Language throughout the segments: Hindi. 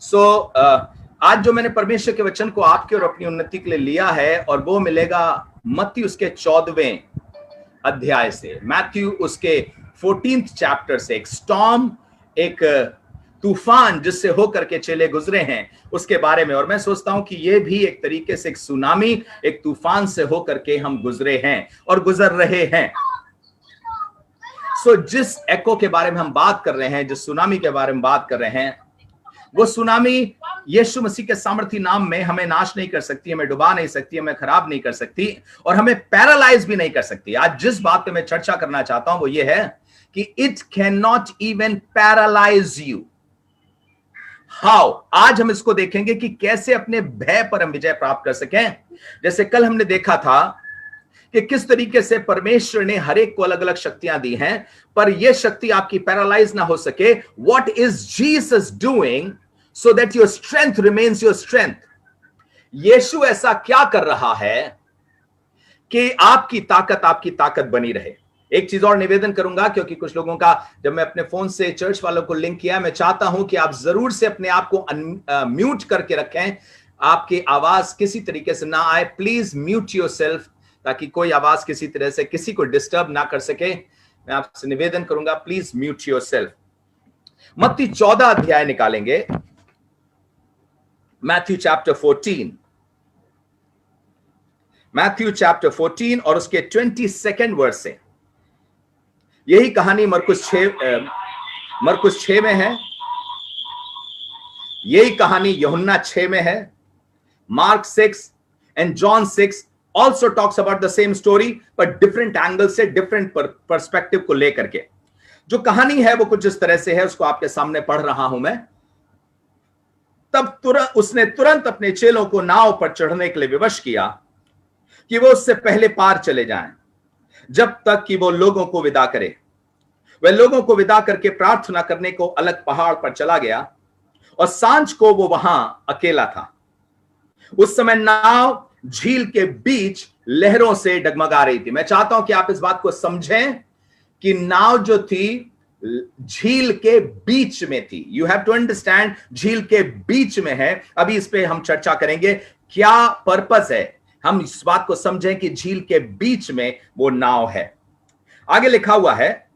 सो आज जो मैंने परमेश्वर के वचन को आपके और अपनी उन्नति के लिए लिया है, और वो मिलेगा मत्ती उसके 14वें अध्याय से, मैथ्यू उसके 14th चैप्टर से। एक स्टॉर्म, एक तूफान जिससे होकर के चेले गुजरे हैं, उसके बारे में। और मैं सोचता हूं कि ये भी एक तरीके से एक सुनामी, एक तूफान से होकर के हम गुजरे हैं और गुजर रहे हैं। सो जिस एको के बारे में हम बात कर रहे हैं, जिस सुनामी के बारे में बात कर रहे हैं, वो सुनामी यीशु मसीह के सामर्थी नाम में हमें नाश नहीं कर सकती, हमें डुबा नहीं सकती, हमें खराब नहीं कर सकती, और हमें पैरालाइज भी नहीं कर सकती। आज जिस बात पे मैं चर्चा करना चाहता हूं वो ये है कि it can not even paralyse you. How? आज हम इसको देखेंगे कि कैसे अपने भय पर हम विजय प्राप्त कर सकें। जैसे कल हमने देखा था कि किस तरीके से परमेश्वर ने हर एक को अलग अलग शक्तियां दी हैं, पर यह शक्ति आपकी पैरालाइज ना हो सके। What is Jesus doing so that your strength remains your strength? यीशु ऐसा क्या कर रहा है कि आपकी ताकत बनी रहे। एक चीज और निवेदन करूंगा, क्योंकि कुछ लोगों का, जब मैं अपने फोन से चर्च वालों को लिंक किया, मैं चाहता हूं कि आप जरूर से अपने आप को म्यूट करके रखें, आपकी आवाज किसी तरीके से ना आए। प्लीज म्यूट योरसेल्फ, ताकि कोई आवाज किसी तरह से किसी को डिस्टर्ब ना कर सके। मैं आपसे निवेदन करूंगा, प्लीज म्यूट योरसेल्फ। मत्ती 14 अध्याय निकालेंगे, मैथ्यू चैप्टर 14, मैथ्यू चैप्टर 14 और उसके 22nd वर्स से। यही कहानी मरकुस 6 में है, यही कहानी यूहन्ना 6 में है। Mark 6 and John 6 also talks about the same story, but different angle से, different perspective को लेकर के। जो कहानी है वो कुछ इस तरह से है, उसको आपके सामने पढ़ रहा हूं मैं। तब उसने तुरंत अपने चेलों को नाव पर चढ़ने के लिए विवश किया कि वो उससे पहले पार चले जाएं, जब तक कि वो लोगों को विदा करे। वह लोगों को विदा करके प्रार्थना करने को अलग पहाड़ पर चला गया, और सांझ को वो वहां अकेला था। उस समय नाव झील के बीच लहरों से डगमगा रही थी। मैं चाहता हूं कि आप इस बात को समझें कि नाव जो थी झील के बीच में थी। यू हैव टू अंडरस्टैंड, झील के बीच में है। अभी इस पे हम चर्चा करेंगे, क्या पर्पस है। हम इस बात को समझें कि झील के बीच में वो नाव है। आगे लिखा हुआ है,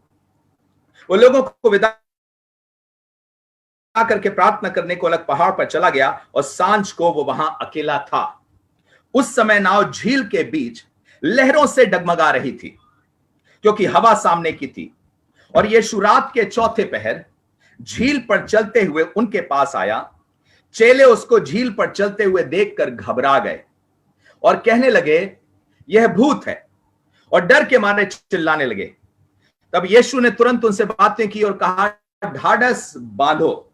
वो लोगों को विदा करके प्रार्थना करने को अलग पहाड़ पर चला गया, और सांझ को वो वहां अकेला था। उस समय नाव झील के बीच लहरों से डगमगा रही थी, क्योंकि हवा सामने की थी। और यीशु रात के चौथे पहर झील पर चलते हुए उनके पास आया। चेले उसको झील पर चलते हुए देखकर घबरा गए और कहने लगे, यह भूत है, और डर के मारे चिल्लाने लगे। तब यीशु ने तुरंत उनसे बातें की और कहा, ढाढ़स बांधो।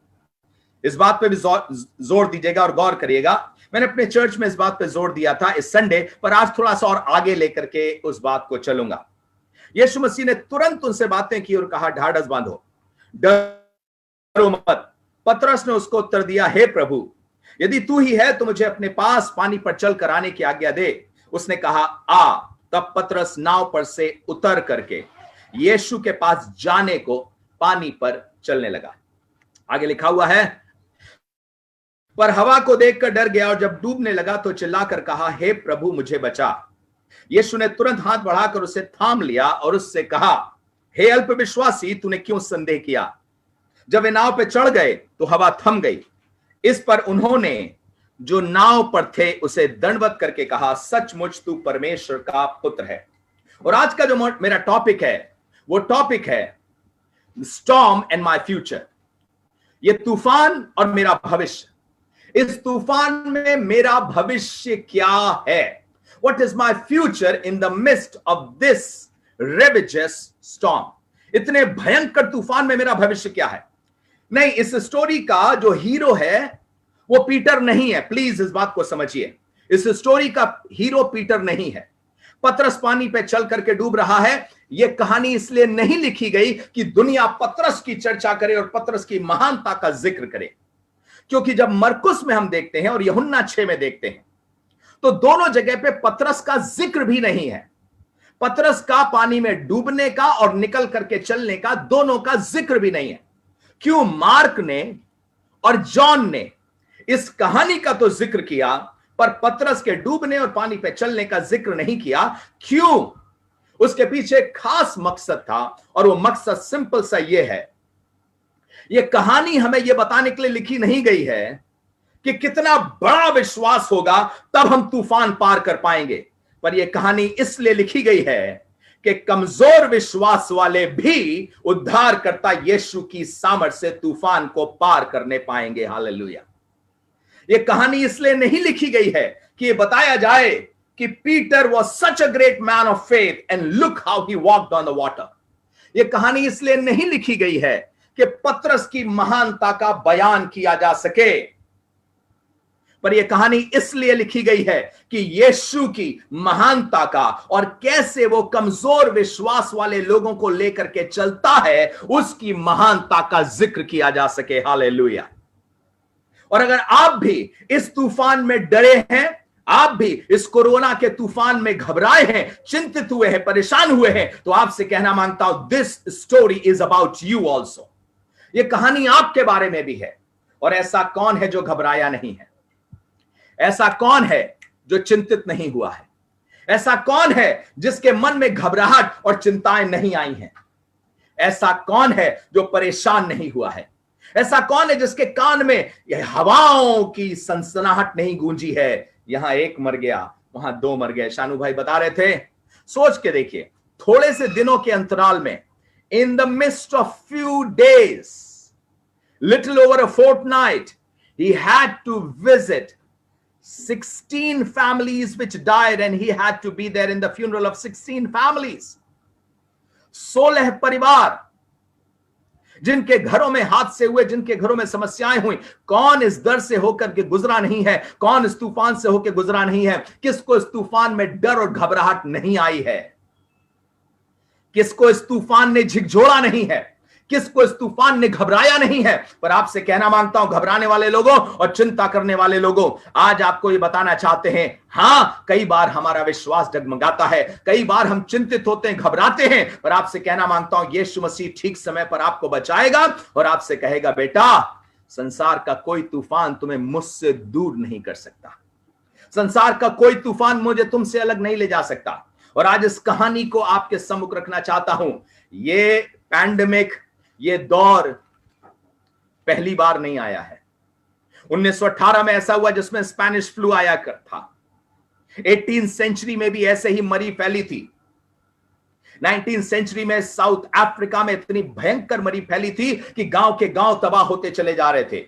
इस बात पे भी जोर दीजिएगा और गौर करिएगा। मैंने अपने चर्च में इस बात पे जोर दिया था इस संडे, पर आज थोड़ा सा और आगे लेकर के उस बात को चलूंगा। यीशु मसीह ने तुरंत उनसे बातें की और कहा, ढाढ़स बांधो, डरो मत। पतरस ने उसको उत्तर दिया, हे प्रभु, यदि तू ही है तो मुझे अपने पास पानी पर चल कर आने की आज्ञा दे। उसने कहा, आ। तब पतरस नाव पर से उतर करके यीशु के पास जाने को पानी पर चलने लगा। आगे लिखा हुआ है, पर हवा को देखकर डर गया, और जब डूबने लगा तो चिल्लाकर कहा, हे प्रभु, मुझे बचा। यीशु ने तुरंत हाथ बढ़ाकर उसे थाम लिया और उससे कहा, हे अल्पविश्वासी, तूने क्यों संदेह किया? जब वे नाव पे चढ़ गए तो हवा थम गई। इस पर उन्होंने जो नाव पर थे उसे दंडवत करके कहा, सचमुच तू परमेश्वर का पुत्र है। और आज का जो मेरा टॉपिक है, वो टॉपिक है स्टॉर्म एंड माय फ्यूचर। ये तूफान और मेरा भविष्य। इस तूफान में मेरा भविष्य क्या है? What is my future in the midst of this ravageous storm? इतने भयंकर तूफान में मेरा भविष्य क्या है? नहीं, इस स्टोरी का जो हीरो है वो पीटर नहीं है। प्लीज इस बात को समझिए, इस स्टोरी का हीरो पीटर नहीं है। पतरस पानी पे चल करके डूब रहा है। यह कहानी इसलिए नहीं लिखी गई कि दुनिया पतरस की चर्चा करे और पतरस की महानता का जिक्र करे, क्योंकि जब मरकुस में हम देखते हैं और यूहन्ना 6 में देखते हैं तो दोनों जगह पे पतरस का जिक्र भी नहीं है। पतरस का पानी में डूबने का और निकल करके चलने का, दोनों का जिक्र भी नहीं है। क्यों? मार्क ने और जॉन ने इस कहानी का तो जिक्र किया, पर पतरस के डूबने और पानी पे चलने का जिक्र नहीं किया। क्यों? उसके पीछे एक खास मकसद था, और वो मकसद सिंपल सा ये है। ये कहानी हमें यह बताने के लिए लिखी नहीं गई है कि कितना बड़ा विश्वास होगा तब हम तूफान पार कर पाएंगे, पर यह कहानी इसलिए लिखी गई है कि कमजोर विश्वास वाले भी उद्धारकर्ता यीशु की सामर्थ्य से तूफान को पार करने पाएंगे। हालेलुया। यह कहानी इसलिए नहीं लिखी गई है कि यह बताया जाए कि Peter was such a great man of faith and look how he walked on the water. यह कहानी इसलिए नहीं लिखी गई है कि पतरस की महानता का बयान किया जा सके, पर यह कहानी इसलिए लिखी गई है कि यीशु की महानता का और कैसे वो कमजोर विश्वास वाले लोगों को लेकर के चलता है, उसकी महानता का जिक्र किया जा सके। हालेलुया। और अगर आप भी इस तूफान में डरे हैं, आप भी इस कोरोना के तूफान में घबराए हैं, चिंतित हुए हैं, परेशान हुए हैं, तो आपसे कहना मांगता हूं, this story is about you also. यह कहानी आपके बारे में भी है। और ऐसा कौन है जो घबराया नहीं है? ऐसा कौन है जो चिंतित नहीं हुआ है? ऐसा कौन है जिसके मन में घबराहट और चिंताएं नहीं आई हैं? ऐसा कौन है जो परेशान नहीं हुआ है? ऐसा कौन है जिसके कान में हवाओं की सनसनाहट नहीं गूंजी है? यहां एक मर गया, वहां दो मर गए। शानू भाई बता रहे थे, सोच के देखिए, थोड़े से दिनों के अंतराल में, in the midst of few days, little over a fortnight, he had to visit 16 families which died, and he had to be there in the funeral of 16 families. 16 परिवार जिनके घरों में हादसे हुए, जिनके घरों में समस्याएं हुई। कौन इस दर से होकर के गुजरा नहीं है? कौन इस तूफान से होकर गुजरा नहीं है? किसको इस तूफान में डर और घबराहट नहीं आई है? किसको इस तूफान ने झिकझोड़ा नहीं है? किसको इस तूफान ने घबराया नहीं है? पर आपसे कहना मांगता हूं, घबराने वाले लोगों और चिंता करने वाले लोगों, आज आपको ये बताना चाहते हैं, हां, कई बार हमारा विश्वास डगमगाता है, कई बार हम चिंतित होते हैं, घबराते हैं, पर आपसे कहना मांगता हूं, यीशु मसीह ठीक समय पर आपको बचाएगा और आपसे कहेगा, बेटा, संसार का कोई तूफान तुम्हें मुझसे दूर नहीं कर सकता। संसार का कोई तूफान मुझे तुमसे अलग नहीं ले जा सकता। और आज इस कहानी को आपके सम्मुख रखना चाहता हूं। ये पैंडेमिक, ये दौर पहली बार नहीं आया है। 1918 में ऐसा हुआ जिसमें स्पेनिश फ्लू आया कर था। 18th सेंचुरी में भी ऐसे ही मरी फैली थी। 19th सेंचुरी में साउथ अफ्रीका में इतनी भयंकर मरी फैली थी कि गांव के गांव तबाह होते चले जा रहे थे।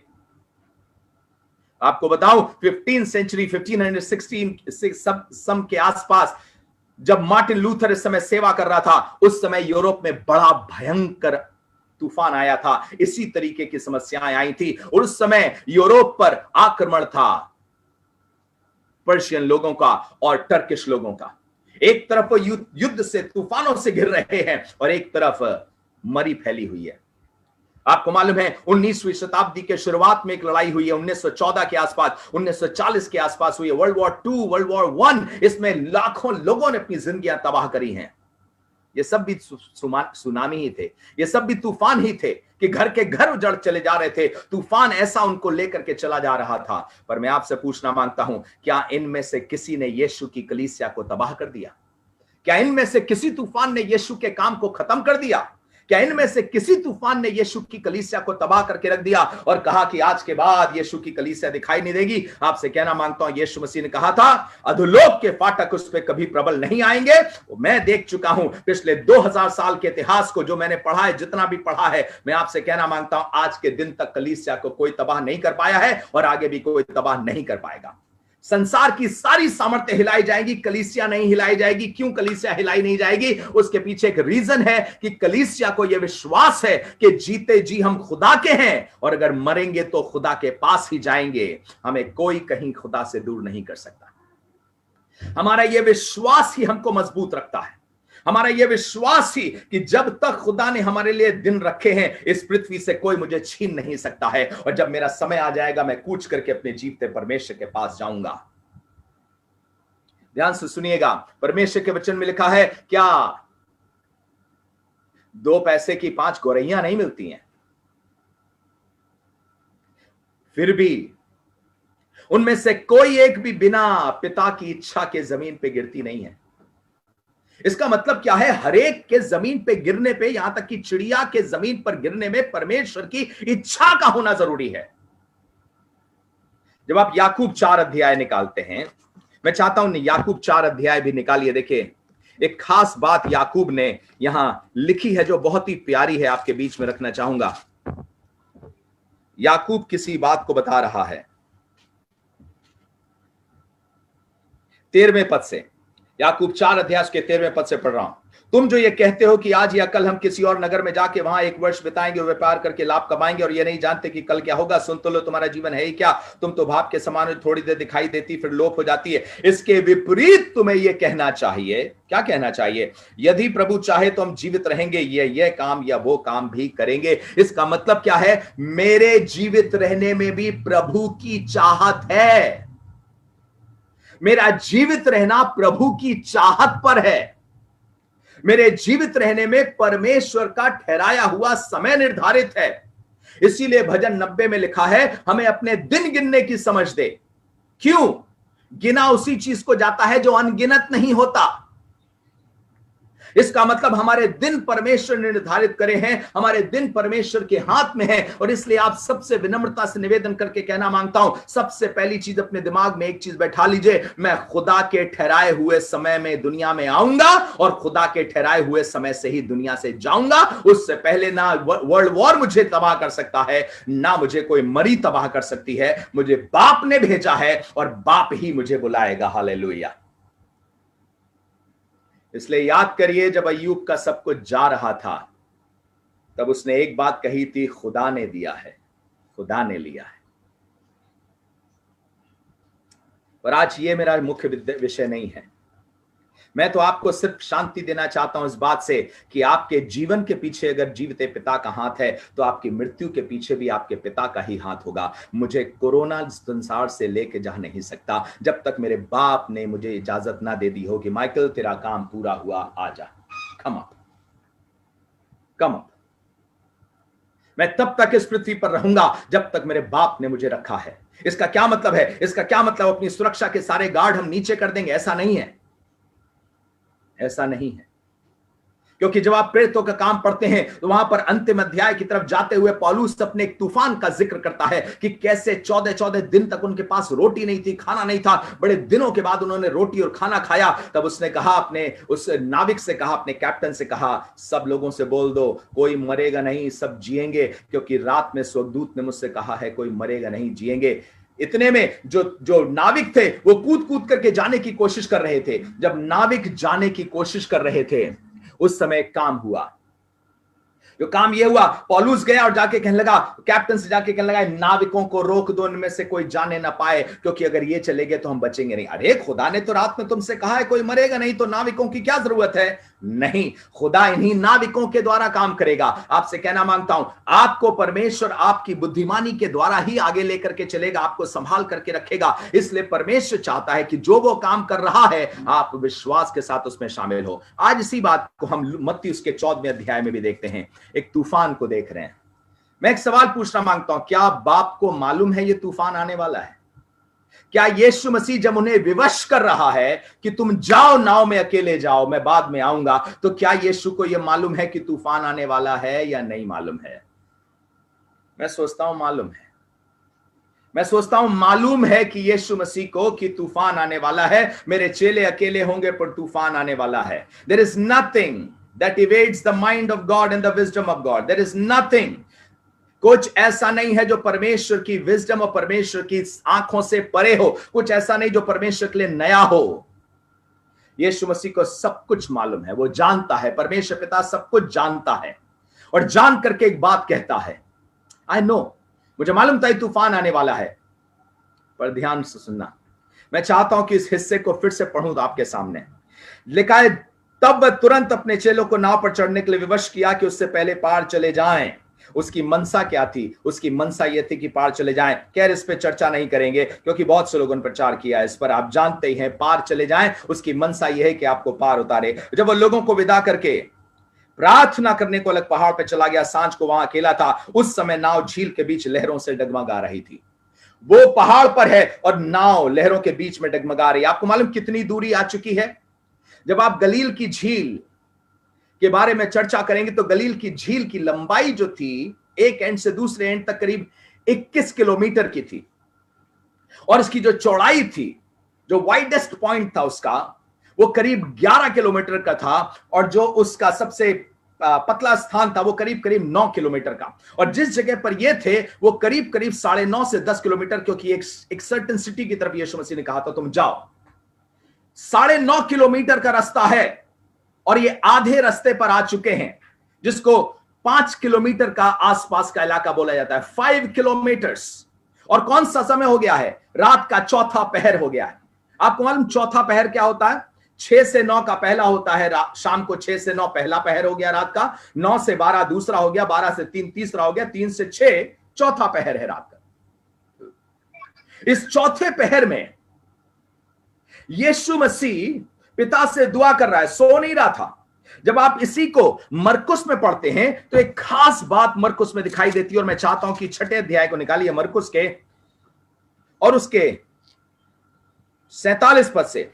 आपको बताऊं, 15th सेंचुरी 1516 सम के आसपास, जब मार्टिन लूथर इस समय सेवा कर रहा था, उस समय यूरोप में बड़ा भयंकर तूफान आया था। इसी तरीके की समस्याएं आई थी और उस समय यूरोप पर आक्रमण था पर्शियन लोगों का और टर्किश लोगों का। एक तरफ वो युद्ध से, तूफानों से घिर रहे हैं और एक तरफ मरी फैली हुई है। आपको मालूम है, 19वीं शताब्दी के शुरुआत में एक लड़ाई हुई है 1914 के आसपास, 1940 के आसपास हुई है। वर्ल्ड वॉर 2, वर्ल्ड वॉर 1, इसमें लाखों लोगों ने अपनी जिंदगियां तबाह करी हैं। ये सब भी सुनामी ही थे, ये सब भी तूफान ही थे कि घर के घर उजड़ चले जा रहे थे। तूफान ऐसा उनको लेकर के चला जा रहा था। पर मैं आपसे पूछना मांगता हूं, क्या इनमें से किसी ने यीशु की कलीसिया को तबाह कर दिया? क्या इनमें से किसी तूफान ने यीशु के काम को खत्म कर दिया? क्या इनमें से किसी तूफान ने यीशु की कलीसिया को तबाह करके रख दिया और कहा कि आज के बाद यीशु की कलीसिया दिखाई नहीं देगी? आपसे कहना मांगता हूं, यीशु मसीह ने कहा था, अधोलोक के फाटक उस पर कभी प्रबल नहीं आएंगे। मैं देख चुका हूं पिछले 2000 साल के इतिहास को, जो मैंने पढ़ा है, जितना भी पढ़ा है, मैं आपसे कहना मांगता हूं, आज के दिन तक कलीसिया को कोई तबाह नहीं कर पाया है और आगे भी कोई तबाह नहीं कर पाएगा। संसार की सारी सामर्थ्य हिलाई जाएगी, कलीसिया नहीं हिलाई जाएगी। क्यों कलीसिया हिलाई नहीं जाएगी? उसके पीछे एक रीजन है कि कलीसिया को यह विश्वास है कि जीते जी हम खुदा के हैं और अगर मरेंगे तो खुदा के पास ही जाएंगे। हमें कोई कहीं खुदा से दूर नहीं कर सकता। हमारा यह विश्वास ही हमको मजबूत रखता है। हमारा यह विश्वास ही कि जब तक खुदा ने हमारे लिए दिन रखे हैं, इस पृथ्वी से कोई मुझे छीन नहीं सकता है। और जब मेरा समय आ जाएगा, मैं कूच करके अपने जीवते परमेश्वर के पास जाऊंगा। ध्यान से सुनिएगा, परमेश्वर के वचन में लिखा है, क्या 2 पैसे की 5 गौरैया नहीं मिलती हैं? फिर भी उनमें से कोई एक भी बिना पिता की इच्छा के जमीन पे गिरती नहीं है। इसका मतलब क्या है? हर एक के जमीन पे गिरने पे, यहां तक कि चिड़िया के जमीन पर गिरने में परमेश्वर की इच्छा का होना जरूरी है। जब आप याकूब 4 अध्याय निकालते हैं, मैं चाहता हूं याकूब 4 अध्याय भी निकालिए। देखिए, एक खास बात याकूब ने यहां लिखी है जो बहुत ही प्यारी है, आपके बीच में रखना चाहूंगा। याकूब किसी बात को बता रहा है 13वें पद से, याकूब 4 अध्याय के 13वें पद से पढ़ रहा हूं। तुम जो ये कहते हो कि आज या कल हम किसी और नगर में जाके वहां 1 वर्ष बिताएंगे और व्यापार करके लाभ कमाएंगे और ये नहीं जानते कि कल क्या होगा। सुन तो लो, तुम्हारा जीवन है ही क्या? तुम तो भाप के समान थोड़ी देर दिखाई देती फिर लोप हो जाती है। इसके विपरीत तुम्हें यह कहना चाहिए। क्या कहना चाहिए? यदि प्रभु चाहे तो हम जीवित रहेंगे, ये काम या वो काम भी करेंगे। इसका मतलब क्या है? मेरे जीवित रहने में भी प्रभु की चाहत है। मेरा जीवित रहना प्रभु की चाहत पर है। मेरे जीवित रहने में परमेश्वर का ठहराया हुआ समय निर्धारित है। इसीलिए भजन 90 में लिखा है, हमें अपने दिन गिनने की समझ दे। क्यों? गिना उसी चीज को जाता है जो अनगिनत नहीं होता। इसका मतलब हमारे दिन परमेश्वर ने निर्धारित करे हैं, हमारे दिन परमेश्वर के हाथ में है। और इसलिए आप सबसे विनम्रता से निवेदन करके कहना मांगता हूं, सबसे पहली चीज अपने दिमाग में एक चीज बैठा लीजिए, मैं खुदा के ठहराए हुए समय में दुनिया में आऊंगा और खुदा के ठहराए हुए समय से ही दुनिया से जाऊंगा। उससे पहले ना वर्ल्ड वॉर मुझे तबाह कर सकता है, ना मुझे कोई मरी तबाह कर सकती है। मुझे बाप ने भेजा है और बाप ही मुझे बुलाएगा। हालेलुया। इसलिए याद करिए, जब अय्यूब का सब कुछ जा रहा था तब उसने एक बात कही थी, खुदा ने दिया है, खुदा ने लिया है। पर आज ये मेरा मुख्य विषय नहीं है। मैं तो आपको सिर्फ शांति देना चाहता हूं इस बात से कि आपके जीवन के पीछे अगर जीवते पिता का हाथ है तो आपकी मृत्यु के पीछे भी आपके पिता का ही हाथ होगा। मुझे कोरोना संसार से लेके जा नहीं सकता जब तक मेरे बाप ने मुझे इजाजत ना दे दी हो कि माइकल तेरा काम पूरा हुआ, आ जा, कम अप। मैं तब तक इस पृथ्वी पर रहूंगा जब तक मेरे बाप ने मुझे रखा है। इसका क्या मतलब है? इसका क्या मतलब अपनी सुरक्षा के सारे गार्ड हम नीचे कर देंगे? ऐसा नहीं है, ऐसा नहीं है। क्योंकि जब आप प्रेरितों का काम पढ़ते हैं तो वहां पर अंतिम अध्याय की तरफ जाते हुए पौलुस अपने एक तूफान का जिक्र करता है कि कैसे 14 दिन तक उनके पास रोटी नहीं थी, खाना नहीं था। बड़े दिनों के बाद उन्होंने रोटी और खाना खाया। तब उसने कहा, अपने उस नाविक से कहा, अपने कैप्टन से कहा, सब लोगों से बोल दो कोई मरेगा नहीं, सब जिएंगे, क्योंकि रात में स्वर्गदूत ने मुझसे कहा है कोई मरेगा नहीं, जिएंगे। इतने में जो नाविक थे वो कूद कूद करके जाने की कोशिश कर रहे थे। जब नाविक जाने की कोशिश कर रहे थे उस समय काम हुआ। जो काम ये हुआ, पौलुस गया और जाके कहने लगा, कैप्टन से जाके कहने लगा, नाविकों को रोक दो, इनमें से कोई जाने ना पाए, क्योंकि अगर ये चले गए तो हम बचेंगे नहीं। अरे खुदा ने तो रात में तुमसे कहा है कोई मरेगा नहीं, तो नाविकों की क्या जरूरत है? नहीं, खुदा इन्हीं नाविकों के द्वारा काम करेगा। आपसे कहना मांगता हूं, आपको परमेश्वर आपकी बुद्धिमानी के द्वारा ही आगे लेकर के चलेगा, आपको संभाल करके रखेगा। इसलिए परमेश्वर चाहता है कि जो वो काम कर रहा है आप विश्वास के साथ उसमें शामिल हो। आज इसी बात को हम मत्ती उसके 14वें अध्याय में भी देखते हैं, एक तूफान को देख रहे हैं। मैं एक सवाल पूछना मांगता हूं, क्या बाप को मालूम है ये तूफान आने वाला है? क्या यीशु मसीह जब उन्हें विवश कर रहा है कि तुम जाओ, नाव में अकेले जाओ, मैं बाद में आऊंगा, तो क्या यीशु को यह मालूम है कि तूफान आने वाला है या नहीं मालूम है? मैं सोचता हूं मालूम है। मैं सोचता हूं मालूम है कि यीशु मसीह को कि तूफान आने वाला है। मेरे चेले अकेले होंगे पर तूफान आने वाला है। There is nothing that evades the mind of God and the wisdom of God. There is nothing. कुछ ऐसा नहीं है जो परमेश्वर की विजडम और परमेश्वर की आंखों से परे हो। कुछ ऐसा नहीं जो परमेश्वर के लिए नया हो। यीशु मसीह को सब कुछ मालूम है, वो जानता है, परमेश्वर पिता सब कुछ जानता है और जान करके एक बात कहता है, आई नो, मुझे मालूम था तूफान आने वाला है। पर ध्यान से सुनना, मैं चाहता हूं कि इस हिस्से को फिर से पढ़ूं तो आपके सामने लिखा है, तब वह तुरंत अपने चेलों को नाव पर चढ़ने के लिए विवश किया कि उससे पहले पार चले जाएं। उसकी मनसा क्या थी? उसकी मनसा यह थी कि पार चले जाएं। खैर इस पे चर्चा नहीं करेंगे क्योंकि बहुत से लोगों ने प्रचार किया है इस पर, आप जानते ही हैं। पार चले जाएं, उसकी मनसा यह है कि आपको पार उतारे। जब वो लोगों को विदा करके प्रार्थना करने को अलग पहाड़ पे चला गया, सांझ को वहां अकेला था। उस समय नाव झील के बीच लहरों से डगमगा रही थी। वो पहाड़ पर है और नाव लहरों के बीच में डगमगा रही है। आपको मालूम कितनी दूरी आ चुकी है? जब आप गलील की झील के बारे में चर्चा करेंगे तो गलील की झील की लंबाई जो थी, एक एंड से दूसरे एंड तक करीब 21 किलोमीटर की थी, और इसकी जो चौड़ाई थी, जो वाइडेस्ट पॉइंट था उसका, वो करीब 11 किलोमीटर का था, और जो उसका सबसे पतला स्थान था वो करीब करीब 9 किलोमीटर का। और जिस जगह पर ये थे वो करीब करीब 9.5 से 10 किलोमीटर, क्योंकि एक सर्टेन सिटी की तरफ यीशु मसीह ने कहा था तुम जाओ। 9.5 किलोमीटर का रास्ता है, और ये आधे रास्ते पर आ चुके हैं, जिसको 5 किलोमीटर का आसपास का इलाका बोला जाता है, 5 किलोमीटर्स। और कौन सा समय हो गया है? रात का चौथा पहर हो गया है। आपको मालूम चौथा पहर क्या होता है? 6 से 9 का पहला होता है, शाम को 6 से 9 पहला पहर हो गया रात का, 9 से 12 दूसरा हो गया, 12 से 3 तीसरा हो गया, 3 से 6 चौथा पहर है रात का। इस चौथे पहर में यीशु मसीह पिता से दुआ कर रहा है, सो नहीं रहा था। जब आप इसी को मरकुस में पढ़ते हैं तो एक खास बात मरकुस में दिखाई देती है, और मैं चाहता हूं कि 6ठे अध्याय को निकालिए मरकुस के, और उसके 47 पद से।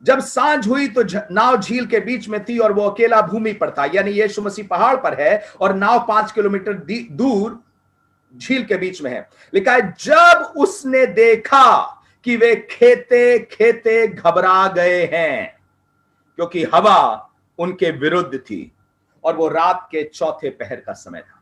जब सांझ हुई तो नाव झील के बीच में थी और वो अकेला भूमि पर था, यानी यीशु मसीह पहाड़ पर है और नाव 5 किलोमीटर दूर झील के बीच में है। लिखा है जब उसने देखा कि वे खेते खेते घबरा गए हैं, क्योंकि हवा उनके विरुद्ध थी और वो रात के चौथे पहर का समय था।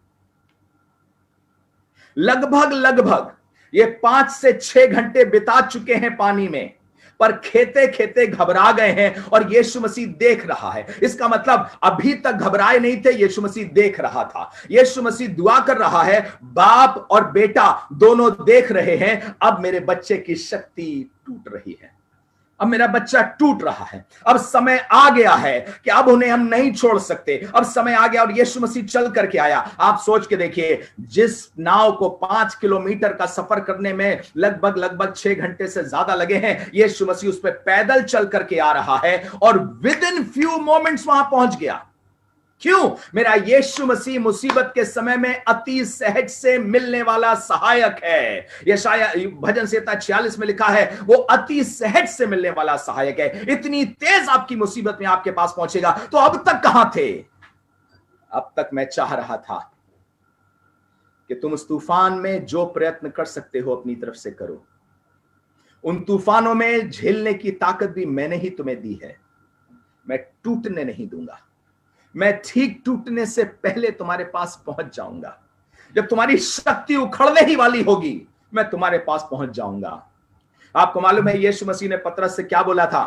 लगभग ये 5 से 6 घंटे बिता चुके हैं पानी में, पर खेते खेते घबरा गए हैं, और यीशु मसीह देख रहा है। इसका मतलब अभी तक घबराए नहीं थे, यीशु मसीह देख रहा था। यीशु मसीह दुआ कर रहा है, बाप और बेटा दोनों देख रहे हैं, अब मेरे बच्चे की शक्ति टूट रही है, अब मेरा बच्चा टूट रहा है, अब समय आ गया है कि अब उन्हें हम नहीं छोड़ सकते, अब समय आ गया। और यीशु मसीह चल करके आया। आप सोच के देखिए, जिस नाव को 5 किलोमीटर का सफर करने में लगभग 6 घंटे से ज्यादा लगे हैं, यीशु मसीह उस पर पैदल चल करके आ रहा है और विद इन फ्यू मोमेंट्स वहां पहुंच गया। क्यों? मेरा यीशु मसीह मुसीबत के समय में अति सहज से मिलने वाला सहायक है। यशाया भजन संहिता 46 में लिखा है, वो अति सहज से मिलने वाला सहायक है। इतनी तेज आपकी मुसीबत में आपके पास पहुंचेगा। तो अब तक कहां थे? अब तक मैं चाह रहा था कि तुम उस तूफान में जो प्रयत्न कर सकते हो अपनी तरफ से करो। उन तूफानों में झेलने की ताकत भी मैंने ही तुम्हें दी है। मैं टूटने नहीं दूंगा। मैं ठीक टूटने से पहले तुम्हारे पास पहुंच जाऊंगा। जब तुम्हारी शक्ति उखड़ने ही वाली होगी, मैं तुम्हारे पास पहुंच जाऊंगा। आपको मालूम है यीशु मसीह ने पतरस से क्या बोला था?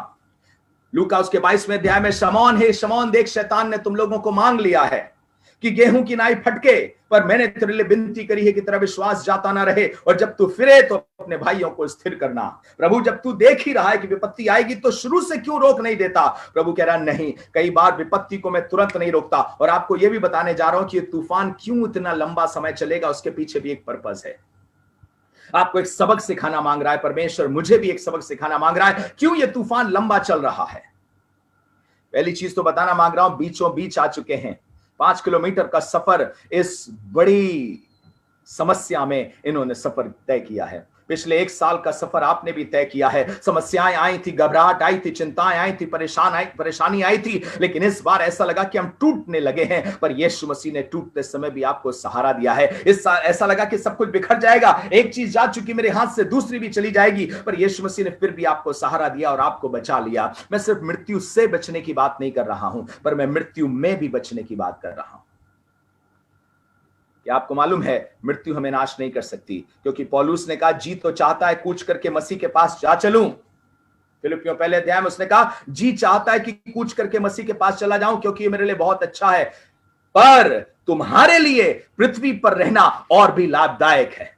लूका उसके 22वें अध्याय में, शमौन है शमौन, देख शैतान ने तुम लोगों को मांग लिया है कि गेहूं की नाई फटके, पर मैंने तेरे लिए विनती करी है कि तेरा विश्वास जाता ना रहे, और जब तू फिरे तो अपने भाइयों को स्थिर करना। प्रभु, जब तू देख ही रहा है कि विपत्ति आएगी तो शुरू से क्यों रोक नहीं देता? प्रभु कह रहा नहीं, कई बार विपत्ति को मैं तुरंत नहीं रोकता, और आपको यह भी बताने जा रहा हूं कि ये तूफान क्यों इतना लंबा समय चलेगा, उसके पीछे भी एक पर्पस है। आपको एक सबक सिखाना मांग रहा है परमेश्वर, मुझे भी एक सबक सिखाना मांग रहा है। क्यों ये तूफान लंबा चल रहा है? पहली चीज तो बताना मांग रहा हूं, बीचों बीच आ चुके हैं। 5 किलोमीटर का सफर, इस बड़ी समस्या में इन्होंने सफर तय किया है। पिछले 1 साल का सफर आपने भी तय किया है। समस्याएं आई थी, घबराहट आई थी, चिंताएं आई थी, परेशानी आई थी, लेकिन इस बार ऐसा लगा कि हम टूटने लगे हैं, पर यीशु मसीह ने टूटते समय भी आपको सहारा दिया है। इस साल ऐसा लगा कि सब कुछ बिखर जाएगा, एक चीज जा चुकी मेरे हाथ से, दूसरी भी चली जाएगी, पर यीशु मसीह ने फिर भी आपको सहारा दिया और आपको बचा लिया। मैं सिर्फ मृत्यु से बचने की बात नहीं कर रहा हूं, पर मैं मृत्यु में भी बचने की बात कर रहा हूं। कि आपको मालूम है मृत्यु हमें नाश नहीं कर सकती, क्योंकि पौलुस ने कहा जी तो चाहता है कूच करके मसीह के पास जा चलूं। फिलिपियों पहले अध्याय में उसने कहा जी चाहता है कि कूच करके मसीह के पास चला जाऊं, क्योंकि ये मेरे लिए बहुत अच्छा है, पर तुम्हारे लिए पृथ्वी पर रहना और भी लाभदायक है।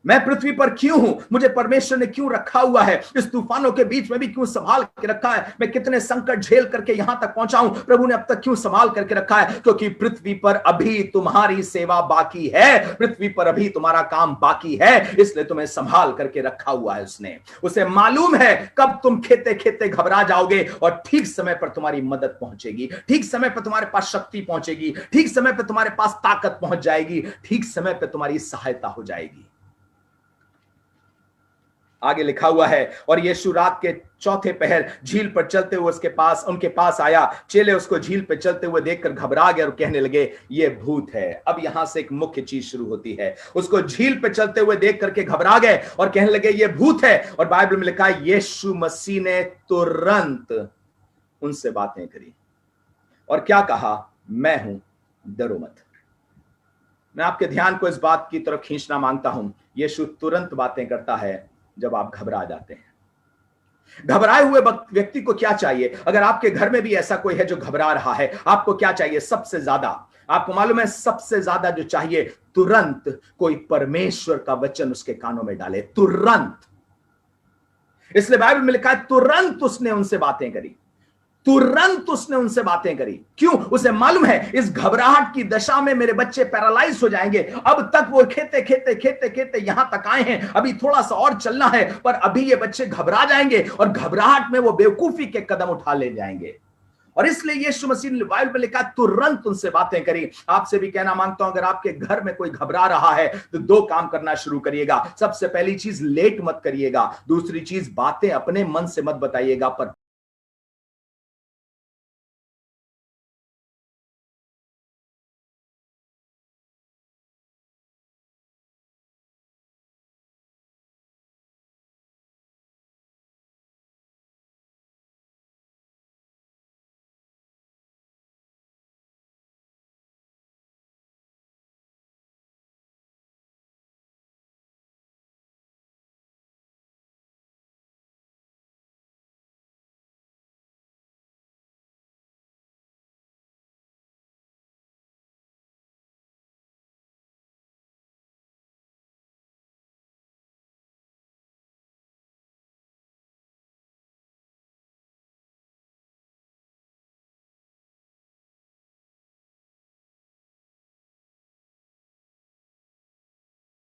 मैं पृथ्वी पर क्यों हूं? मुझे परमेश्वर ने क्यों रखा हुआ है? इस तूफानों के बीच में भी क्यों संभाल के रखा है? मैं कितने संकट झेल करके यहां तक पहुंचा हूं, प्रभु ने अब तक क्यों संभाल करके रखा है? क्योंकि पृथ्वी पर अभी तुम्हारी सेवा बाकी है, पृथ्वी पर अभी तुम्हारा काम बाकी है, इसलिए तुम्हें संभाल करके रखा हुआ है उसने। उसे मालूम है कब तुम खेते खेते घबरा जाओगे और ठीक समय पर तुम्हारी मदद पहुंचेगी, ठीक समय पर तुम्हारे पास शक्ति पहुंचेगी, ठीक समय पर तुम्हारे पास ताकत पहुंच जाएगी, ठीक समय पर तुम्हारी सहायता हो जाएगी। आगे लिखा हुआ है, और यीशु रात के चौथे पहर झील पर चलते हुए उनके पास आया। चेले उसको झील पर चलते हुए देखकर घबरा गए और कहने लगे, ये भूत है। अब यहां से एक मुख्य चीज शुरू होती है। उसको झील पर चलते हुए देख करके घबरा गए और कहने लगे, ये भूत है। और बाइबल में लिखा है, यीशु मसीह ने तुरंत उनसे बातें करी और क्या कहा, मैं हूं, डरो मत। मैं आपके ध्यान को इस बात की तरफ खींचना मांगता हूं, यीशु तुरंत बातें करता है जब आप घबरा जाते हैं। घबराए हुए व्यक्ति को क्या चाहिए? अगर आपके घर में भी ऐसा कोई है जो घबरा रहा है, आपको क्या चाहिए? सबसे ज्यादा, आपको मालूम है सबसे ज्यादा जो चाहिए, तुरंत कोई परमेश्वर का वचन उसके कानों में डाले, तुरंत। इसलिए बाइबल में लिखा है, तुरंत उसने उनसे बातें करी। तुरंत उसने उनसे बातें करी। क्यों? उसे मालूम है इस घबराहट की दशा में मेरे बच्चे पैरालाइज हो जाएंगे। अब तक वो खेते खेते खेते खेते यहां तक आए हैं, अभी थोड़ा सा और चलना है, पर अभी ये बच्चे घबरा जाएंगे और घबराहट में वो बेवकूफी के कदम उठा ले जाएंगे। और इसलिए यीशु मसीह ने बाइबल में लिखा, तुरंत उनसे बातें करी। आपसे भी कहना मांगता हूं, अगर आपके घर में कोई घबरा रहा है तो दो काम करना शुरू करिएगा। सबसे पहली चीज, लेट मत करिएगा। दूसरी चीज, बातें अपने मन से मत बताइएगा, पर